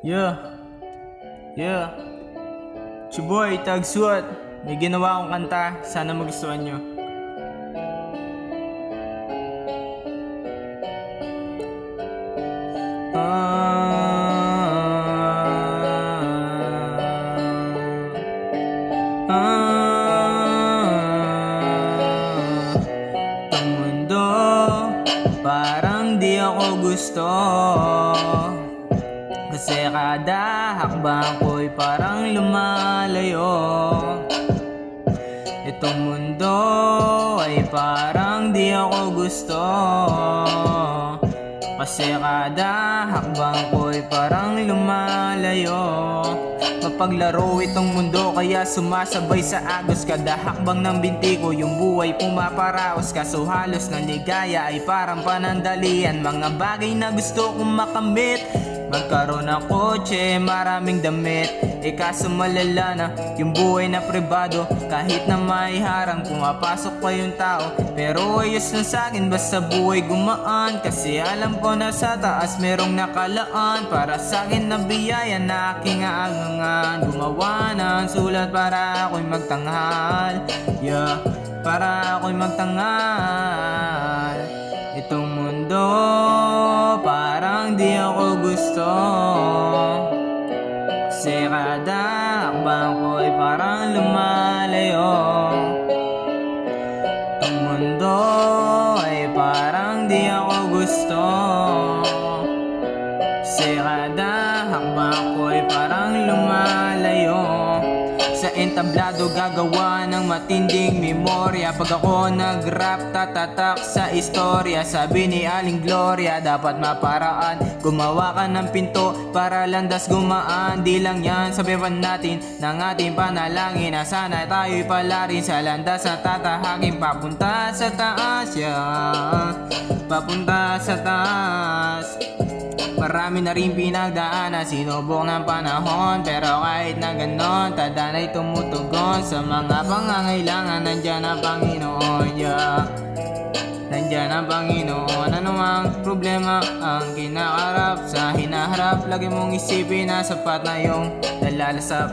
Yeah, yeah. Chiboy, Tagsuat. May ginawa akong kanta. Sana magustuhan nyo. Itong mundo, parang di ako gusto. Kasi kada hakbang ko'y parang lumalayo. Itong mundo ay parang di ako gusto. Kasi kada hakbang ko'y parang lumalayo. Mapaglaro itong mundo kaya sumasabay sa agos. Kada hakbang ng binti ko yung buhay pumaparaos. Kaso halos ng ligaya ay parang panandalian. Mga bagay na gusto kong makamit, magkaroon ng kotse, maraming damit. Kaso malala na yung buhay na pribado. Kahit na may harang, pumapasok pa yung tao. Pero ayos lang sa'kin basta buhay gumaan. Kasi alam ko na sa taas merong nakalaan para sa'kin na biyaya na aking aagangan. Gumawa ng sulat para ako'y magtanghal. Yeah, para ako'y magtanghal. Itong mundo parang di ako gusto. Kasi kada hakbang ko'y parang lumalayo. Itong mundo ay parang di ako gusto. Kasi kada hakbang ko'y parang lumalayo. Sa entablado gagawa ng matinding memorya. Pag ako nag-rap tatatak sa istorya. Sabi ni Aling Gloria dapat maparaan. Gumawa ka ng pinto para landas gumaan. Di lang yan, sabihan natin ng ating panalangin na sana tayo'y palarin sa landas na tatahakin papunta sa taas, yeah. Papunta sa taas. Marami na rin pinagdaanan, sinubok ng panahon. Pero kahit na ganon, tadana'y tumutugon. Sa mga pangangailangan, nandyan ang Panginoon, yeah. Nandyan ang Panginoon. Ano ang problema ang kinakarap sa hinaharap? Lagi mong isipin na sapat na yung dalalasap.